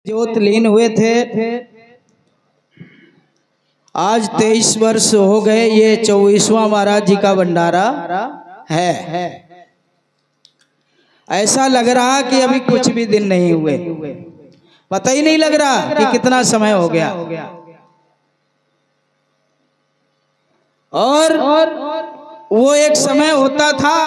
ज्योत लीन हुए थे। आज 23 वर्ष हो गए। ये 24वां महाराज जी का भंडारा है। ऐसा लग रहा कि अभी कुछ भी दिन नहीं हुए, पता ही नहीं लग रहा कि कितना समय हो गया। और वो एक समय होता था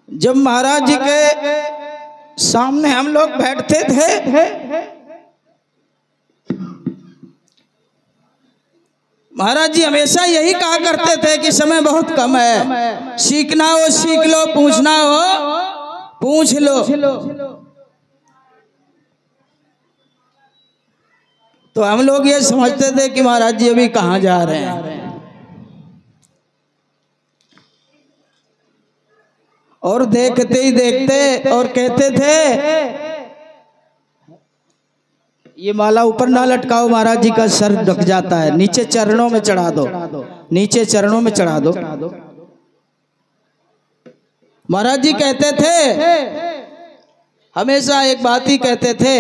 जब महाराज जी के सामने हम लोग बैठते थे। महाराज जी हमेशा यही कहा करते थे कि समय बहुत कम है, सीखना हो सीख लो, पूछना हो पूछ लो। तो हम लोग ये समझते थे कि महाराज जी अभी कहाँ जा रहे हैं। और देखते ही देखते और कहते थे ये माला ऊपर ना लटकाओ, महाराज जी का सर ढक जाता है, नीचे चरणों में चढ़ा दो, नीचे चरणों में चढ़ा दो। महाराज जी कहते थे, हमेशा एक बात ही कहते थे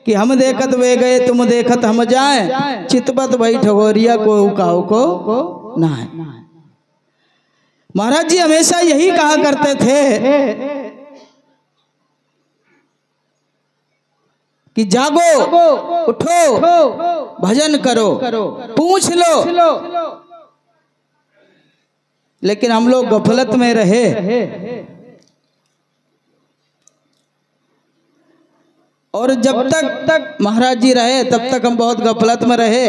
कि हम देखत वे गए तुम देखत हम जाए, चितपत भई ठगोरिया को काऊ को ना है। महाराज जी हमेशा यही कहा करते थे कि जागो, उठो, भजन करो, पूछ लो। लेकिन हम लोग गफलत में रहे। और जब तक महाराज जी रहे तब तक हम बहुत गफलत में रहे।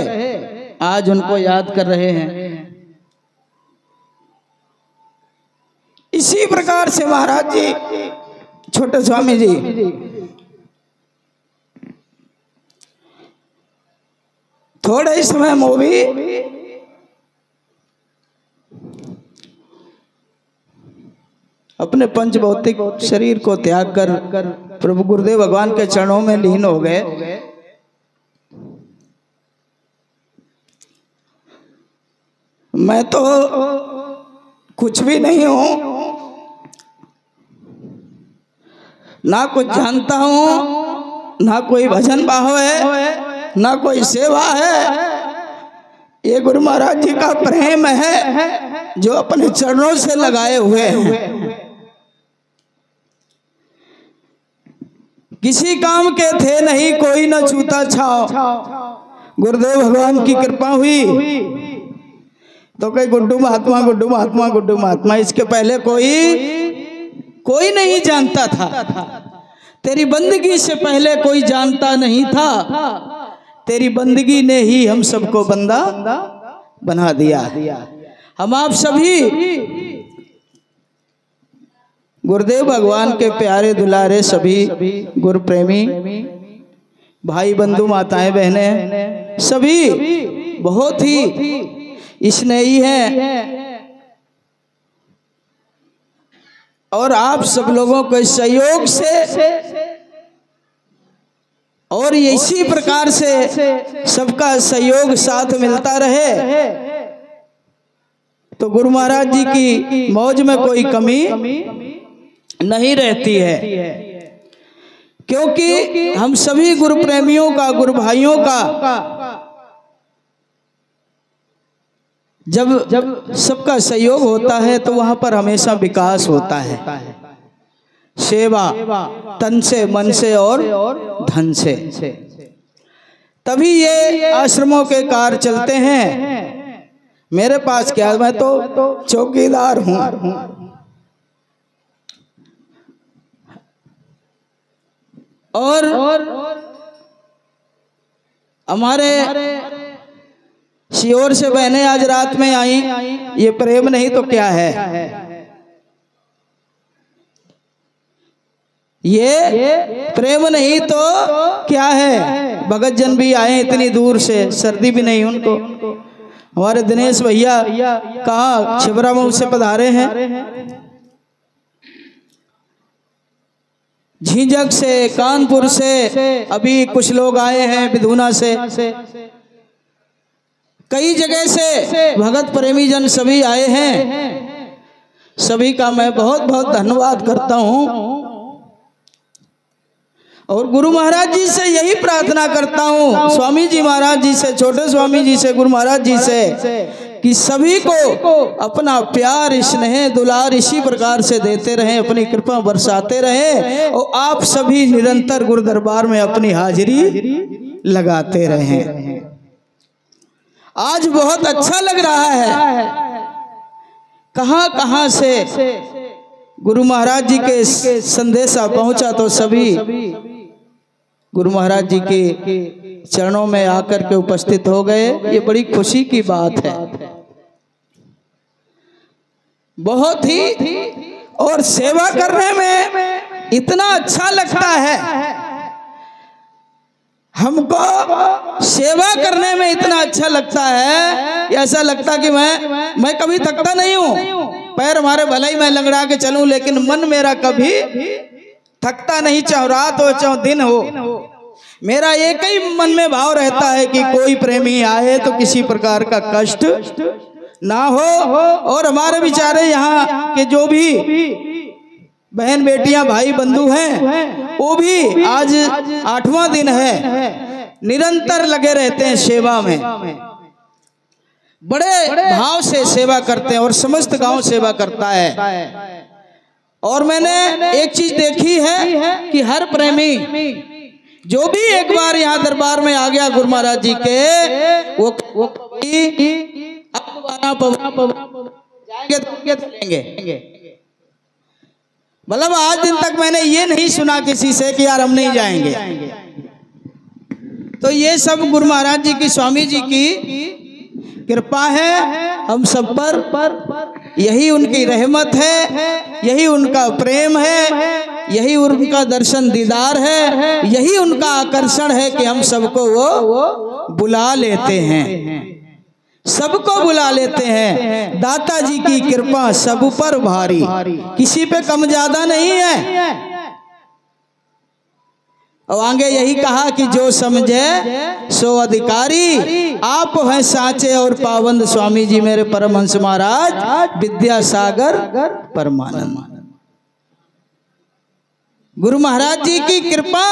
आज उनको याद कर रहे हैं। इसी प्रकार से महाराज जी, छोटे स्वामी जी थोड़े ही समय में भी अपने पंच भौतिक शरीर को त्याग कर प्रभु गुरुदेव भगवान के चरणों में लीन हो गए। मैं तो कुछ भी नहीं हूं, ना कुछ जानता हूं, ना कोई भजन भाव है, ना कोई सेवा है। ये गुरु महाराज जी का प्रेम है जो अपने चरणों से लगाए हुए हैं। किसी काम के थे नहीं, कोई न छूता छाव। गुरुदेव भगवान की कृपा हुई तो कई गुड्डू महात्मा, गुड्डू महात्मा, गुड्डू महात्मा। इसके पहले कोई नहीं जानता था। तेरी बंदगी से पहले कोई जानता नहीं था। तेरी बंदगी ने ही हम सबको बंदा बना दिया। हम आप सभी गुरुदेव भगवान के प्यारे दुलारे सभी गुरु प्रेमी भाई बंधु माताएं बहनें सभी बहुत ही स्नेही हैं। और आप सब लोगों के सहयोग से और इसी प्रकार से सबका सहयोग साथ मिलता रहे तो गुरु महाराज जी की मौज में कोई कमी नहीं रहती है। क्योंकि हम सभी गुरु प्रेमियों का, गुरु भाइयों का जब सबका सहयोग होता है तो वहां पर हमेशा विकास होता है। सेवा तन से, मन से और धन से, तभी ये आश्रमों के कार्य चलते हैं। मेरे पास क्या, मैं तो चौकीदार हूं। और हमारे शियोर से बहनें आज रात में आई। ये प्रेम नहीं तो क्या है? ये प्रेम नहीं तो क्या है? भगत जन भी आए इतनी दूर से, सर्दी भी नहीं उनको। हमारे दिनेश भैया कहाँ छिबरामऊ से पधारे हैं, झींझक से, कानपुर से, अभी कुछ लोग आए हैं विधुना से। कई जगह से भगत प्रेमी जन सभी आए हैं, सभी का मैं बहुत बहुत धन्यवाद करता हूँ। और गुरु महाराज जी से यही प्रार्थना करता हूँ, स्वामी जी महाराज जी से, छोटे स्वामी जी से, गुरु महाराज जी से, कि सभी को अपना प्यार, स्नेह, दुलार इसी प्रकार से देते रहें, अपनी कृपा बरसाते रहें और आप सभी निरंतर गुरु दरबार में अपनी हाजिरी लगाते रहें। आज बहुत अच्छा लग रहा है, कहाँ कहाँ से गुरु महाराज जी के संदेशा पहुंचा तो सभी गुरु महाराज जी के चरणों में आकर के उपस्थित हो गए। ये बड़ी खुशी की बात है, बहुत ही। और सेवा करने में इतना अच्छा लगता है, हमको सेवा करने में इतना अच्छा लगता है, ऐसा लगता कि मैं कभी थकता नहीं हूँ। पैर हमारे भले ही मैं लंगड़ा के चलूं, लेकिन मन मेरा कभी थकता नहीं, चाहे रात हो चाहे दिन हो। मेरा एक ही मन में भाव रहता है कि कोई प्रेमी आए तो किसी प्रकार का कष्ट ना हो। और हमारे बेचारे यहाँ के जो भी बहन बेटियां, भाई बंधु हैं, वो भी आज 8वां दिन है, निरंतर लगे रहते हैं सेवा में, बड़े भाव से सेवा करते हैं और समस्त गांव सेवा करता है। और मैंने एक चीज देखी है कि हर प्रेमी जो भी एक बार यहाँ दरबार में आ गया गुरु महाराज जी के, वो जाएंगे तो चलेंगे। मतलब आज दिन तक मैंने ये नहीं सुना किसी से कि यार हम नहीं जाएंगे। तो ये सब गुरु महाराज जी की, स्वामी जी की कृपा है हम सब पर। यही उनकी रहमत है, यही उनका प्रेम है, यही उनका दर्शन दीदार है, यही उनका आकर्षण है कि हम सबको वो बुला लेते हैं, सबको बुला लेते हैं। दाता जी की कृपा सब पर भारी, किसी पे कम ज्यादा नहीं है। और आगे यही कहा कि जो समझे सो अधिकारी, आप हैं साचे और पाबंद स्वामी जी मेरे परमहंस महाराज विद्यासागर परमानंद। गुरु महाराज जी की कृपा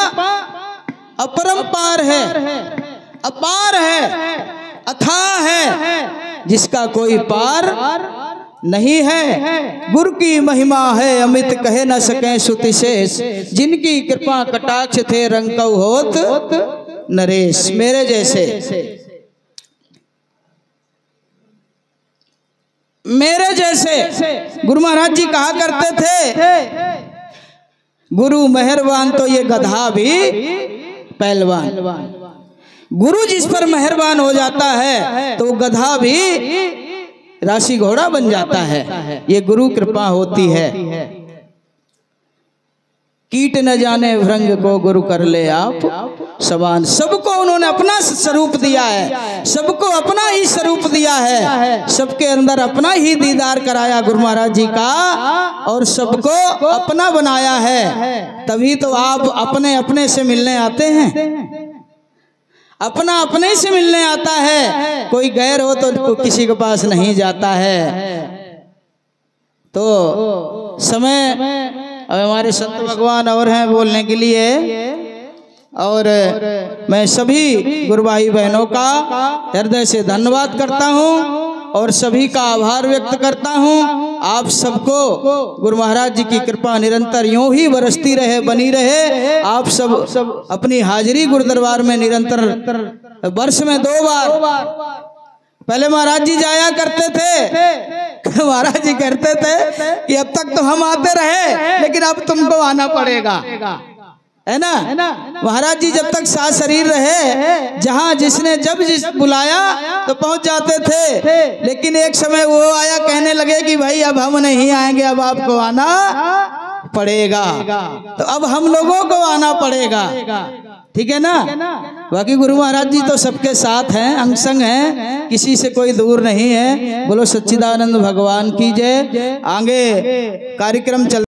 अपरंपार है, अपार है, अथाह है, जिसका कोई पार नहीं है। गुरु की महिमा है अमित, कहे न सके सुति शेष, जिनकी कृपा कटाक्ष थे रंकव होत नरेश। मेरे जैसे गुरु महाराज जी कहा करते थे, गुरु मेहरबान तो ये गधा भी पहलवान। गुरु जिस पर मेहरबान हो जाता है तो गधा भी राशि घोड़ा बन जाता है। ये गुरु कृपा होती है। कीट न जाने भृंग को गुरु कर ले आप सवान। सबको उन्होंने अपना स्वरूप दिया है, सबको अपना ही स्वरूप दिया है, सबके अंदर अपना ही दीदार कराया गुरु महाराज जी का और सबको अपना बनाया है। तभी तो आप अपने अपने से मिलने आते हैं, अपना अपने से मिलने आता है। कोई गैर हो तो किसी के पास नहीं जाता है। तो समय अब हमारे संत भगवान और हैं बोलने के लिए, और मैं सभी गुरु भाई बहनों का हृदय से धन्यवाद करता हूँ और सभी का आभार व्यक्त करता हूँ। आप सबको गुरु महाराज जी की कृपा निरंतर यूं ही बरसती रहे, बनी रहे। आप सब अपनी हाजिरी गुरु दरबार में निरंतर, वर्ष में 2 बार, पहले महाराज जी जाया करते थे। महाराज जी कहते थे कि अब तक तो हम आते रहे, लेकिन अब तुमको आना पड़ेगा, है ना। महाराज जी जब तक साथ शरीर रहे, जहाँ जिसने जब जिस बुलाया तो पहुंच जाते थे। लेकिन एक समय वो आया, कहने लगे कि भाई अब हम नहीं आएंगे, अब आपको आना पड़ेगा। तो अब हम लोगों को आना पड़ेगा, ठीक है ना। बाकी गुरु महाराज जी तो सबके साथ हैं, अंग संग हैं, किसी से कोई दूर नहीं है। बोलो सच्चिदानंद भगवान की जय। आगे कार्यक्रम चल